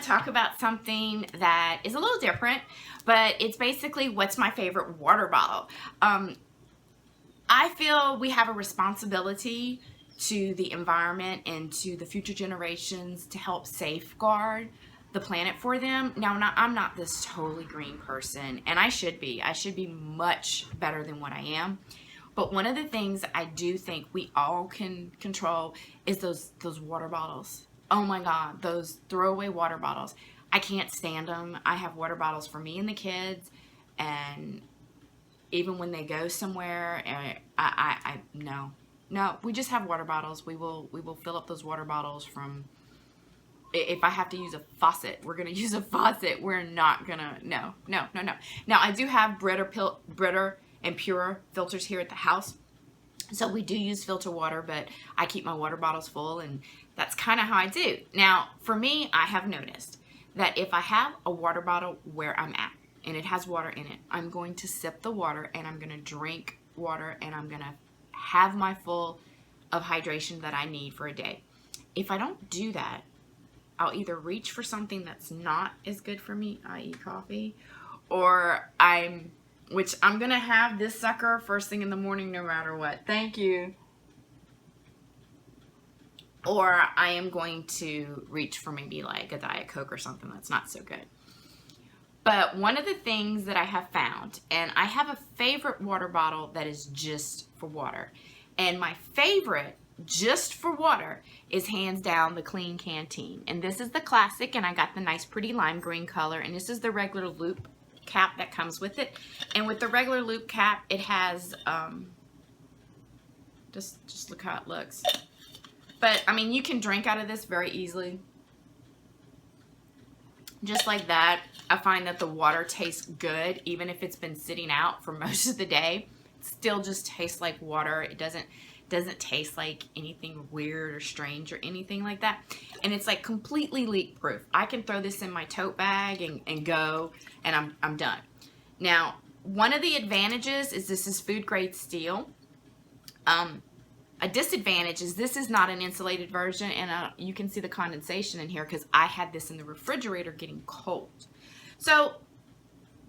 to talk about something that is a little different, but it's basically what's my favorite water bottle. I feel we have a responsibility to the environment and to the future generations to help safeguard the planet for them. Now, I'm not this totally green person, and I should be. I should be much better than what I am. But one of the things I do think we all can control is those water bottles. Oh my God, those throwaway water bottles. I can't stand them. I have water bottles for me and the kids, and even when they go somewhere, no, we just have water bottles. We will fill up those water bottles from. If I have to use a faucet, we're gonna use a faucet. We're not gonna. No. Now I do have Brita and Pure filters here at the house, so we do use filter water. But I keep my water bottles full, and that's kind of how I do. Now, for me, I have noticed that if I have a water bottle where I'm at and it has water in it, I'm going to sip the water and I'm gonna drink water and I'm gonna have my full of hydration that I need for a day. If I don't do that, I'll either reach for something that's not as good for me, i.e. coffee, or I'm gonna have this sucker first thing in the morning no matter what. Thank you. Or I am going to reach for maybe like a Diet Coke or something that's not so good. But one of the things that I have found, and I have a favorite water bottle that is just for water. And my favorite just for water is hands down the Clean Canteen. And this is the classic, and I got the nice pretty lime green color. And this is the regular loop cap that comes with it. And with the regular loop cap, it has, just look how it looks. But, I mean, you can drink out of this very easily. Just like that. I find that the water tastes good, even if it's been sitting out for most of the day. It still just tastes like water. It doesn't taste like anything weird or strange or anything like that. And it's like completely leak proof. I can throw this in my tote bag and go, and I'm done. Now, one of the advantages is this is food grade steel. A disadvantage is this is not an insulated version, and you can see the condensation in here because I had this in the refrigerator getting cold. So,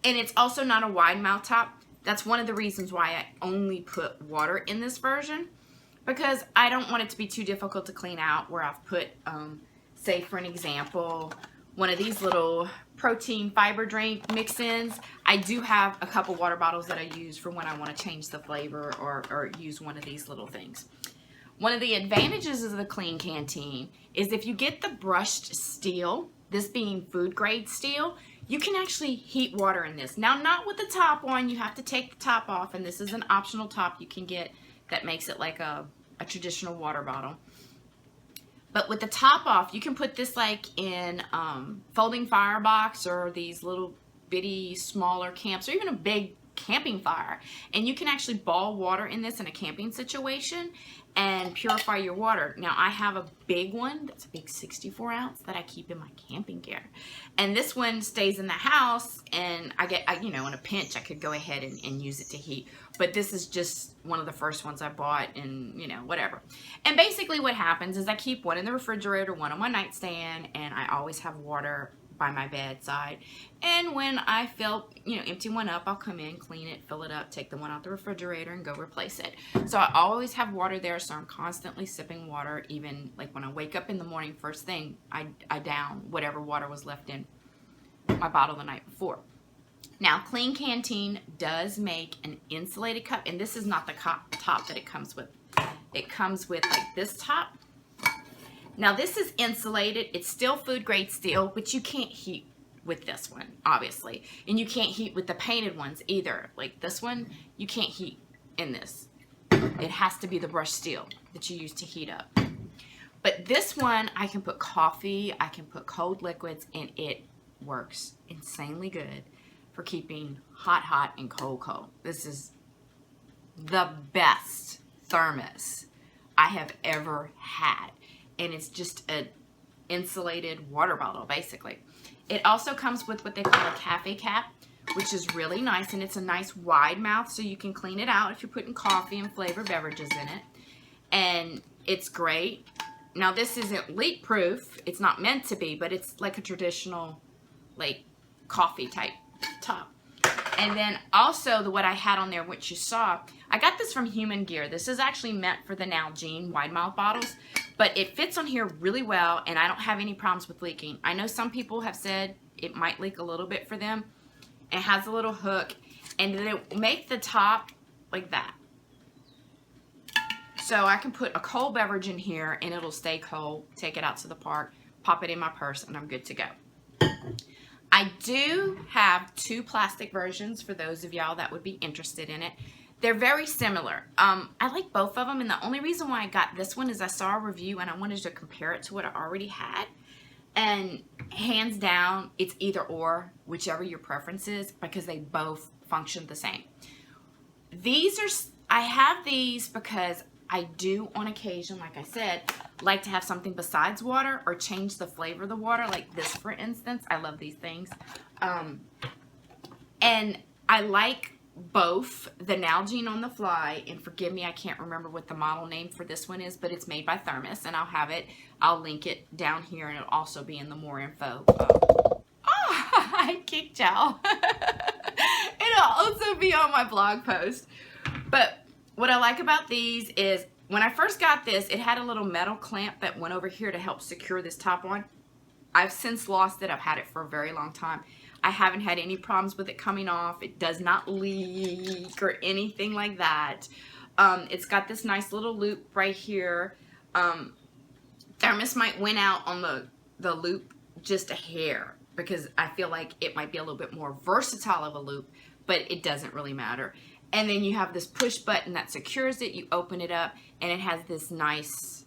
and it's also not a wide mouth top. That's one of the reasons why I only put water in this version, because I don't want it to be too difficult to clean out, where I've put, say for an example, one of these little protein fiber drink mix-ins. I do have a couple water bottles that I use for when I want to change the flavor or use one of these little things. One of the advantages of the Clean Canteen is if you get the brushed steel, this being food grade steel, you can actually heat water in this. Now, not with the top on. You have to take the top off, and this is an optional top you can get that makes it like a traditional water bottle. But with the top off, you can put this like in folding firebox or these little bitty smaller camps, or even a big camping fire. And you can actually boil water in this in a camping situation and purify your water. Now, I have a big one that's a big 64 ounce that I keep in my camping gear. And this one stays in the house, and you know, in a pinch, I could go ahead and use it to heat. But this is just one of the first ones I bought, and you know, whatever. And basically what happens is I keep one in the refrigerator, one on my nightstand, and I always have water by my bedside. And when I feel, you know, empty one up, I'll come in, clean it, fill it up, take the one out the refrigerator and go replace it. So I always have water there, so I'm constantly sipping water. Even like when I wake up in the morning, first thing, I down whatever water was left in my bottle the night before. Now, Clean Canteen does make an insulated cup, and this is not the top that it comes with. It comes with like this top. Now, this is insulated. It's still food grade steel, but you can't heat with this one, obviously. And you can't heat with the painted ones either. Like this one, you can't heat in this. It has to be the brushed steel that you use to heat up. But this one, I can put coffee, I can put cold liquids, and it works insanely good for keeping hot, and cold. This is the best thermos I have ever had. And it's just an insulated water bottle, basically. It also comes with what they call a cafe cap, which is really nice, and it's a nice wide mouth, so you can clean it out if you're putting coffee and flavored beverages in it. And it's great Now this isn't leak proof. It's not meant to be, but it's like a traditional like coffee type top. And then also what I had on there, which you saw, I got this from Human Gear. This is actually meant for the Nalgene wide mouth bottles, but it fits on here really well, and I don't have any problems with leaking. I know some people have said it might leak a little bit for them. It has a little hook, and then it make the top like that. So I can put a cold beverage in here, and it'll stay cold, take it out to the park, pop it in my purse, and I'm good to go. I do have 2 plastic versions for those of y'all that would be interested in it. They're very similar. I like both of them, and the only reason why I got this one is I saw a review and I wanted to compare it to what I already had. And hands down, it's either or, whichever your preference is, because they both function the same. I have these because I do on occasion, like I said, like to have something besides water or change the flavor of the water, like this for instance. I love these things. And I like both the Nalgene on the Fly, and forgive me, I can't remember what the model name for this one is, but it's made by Thermos, and I'll link it down here, and it'll also be in the more info. I kicked y'all. It'll also be on my blog post. But what I like about these is when I first got this, it had a little metal clamp that went over here to help secure this top on. I've since lost it. I've had it for a very long time. I haven't had any problems with it coming off. It does not leak or anything like that. It's got this nice little loop right here. Thermos might win out on the loop just a hair, because I feel like it might be a little bit more versatile of a loop, but it doesn't really matter. And then you have this push button that secures it. You open it up, and it has this nice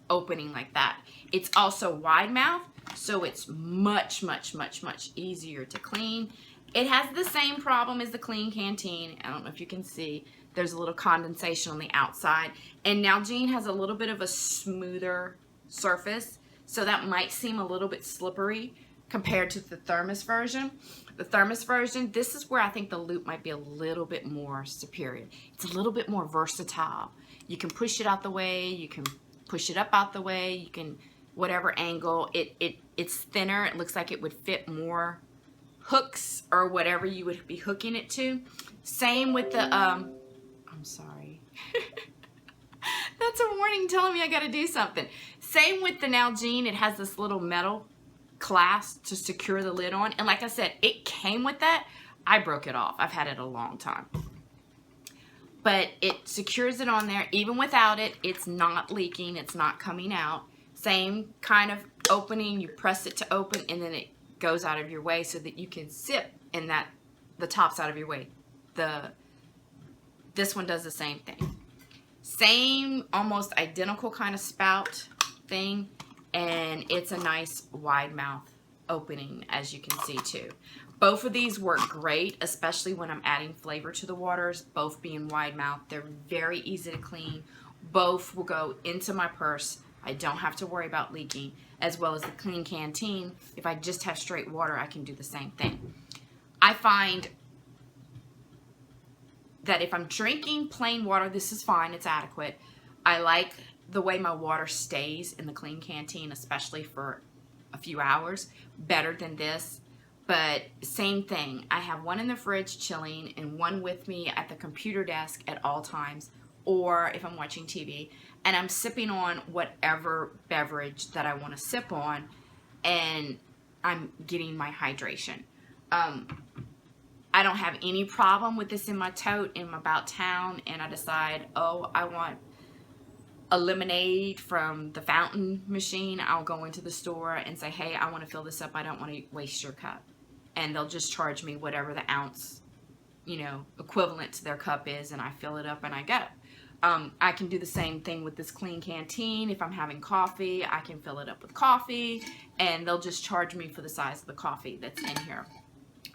opening like that. It's also wide mouth, so it's much, much, much, much easier to clean. It has the same problem as the Clean Canteen. I don't know if you can see. There's a little condensation on the outside. And Nalgene has a little bit of a smoother surface, so that might seem a little bit slippery compared to the Thermos version. The Thermos version, this is where I think the loop might be a little bit more superior. It's a little bit more versatile. You can push it out the way, you can push it up out the way, you can, whatever angle. It's thinner. It looks like it would fit more hooks or whatever you would be hooking it to. Same with the, I'm sorry. That's a warning telling me I gotta do something. Same with the Nalgene. It has this little metal clasp to secure the lid on, and like I said, it came with that. I broke it off. I've had it a long time, but it secures it on there. Even without it, it's not leaking, it's not coming out. Same kind of opening. You press it to open, and then it goes out of your way so that you can sip, and that the top's out of your way. This one does the same thing. Same, almost identical kind of spout thing. And it's a nice wide mouth opening, as you can see too. Both of these work great, especially when I'm adding flavor to the waters. Both being wide mouth, they're very easy to clean. Both will go into my purse. I don't have to worry about leaking, as well as the Clean Canteen. If I just have straight water, I can do the same thing. I find that if I'm drinking plain water, this is fine, it's adequate. I like the way my water stays in the Clean Canteen, especially for a few hours, better than this. But same thing, I have one in the fridge chilling and one with me at the computer desk at all times, or if I'm watching TV, and I'm sipping on whatever beverage that I want to sip on, and I'm getting my hydration. I don't have any problem with this in my tote and I'm about town, and I decide, oh, I want a lemonade from the fountain machine. I'll go into the store and say, hey, I want to fill this up. I don't want to waste your cup. And they'll just charge me whatever the ounce, equivalent to their cup is, and I fill it up and I go. I can do the same thing with this Clean Canteen. If I'm having coffee, I can fill it up with coffee, and they'll just charge me for the size of the coffee that's in here.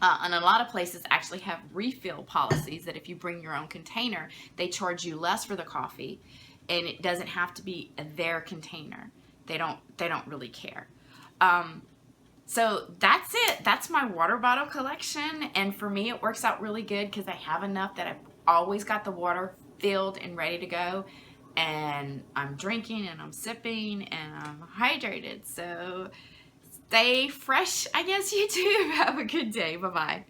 And a lot of places actually have refill policies that if you bring your own container, they charge you less for the coffee, and it doesn't have to be their container. They don't really care. So that's it. That's my water bottle collection, and for me it works out really good because I have enough that I've always got the water filled and ready to go. and I'm drinking and I'm sipping and I'm hydrated. So stay fresh, I guess, YouTube. Have a good day. Bye-bye.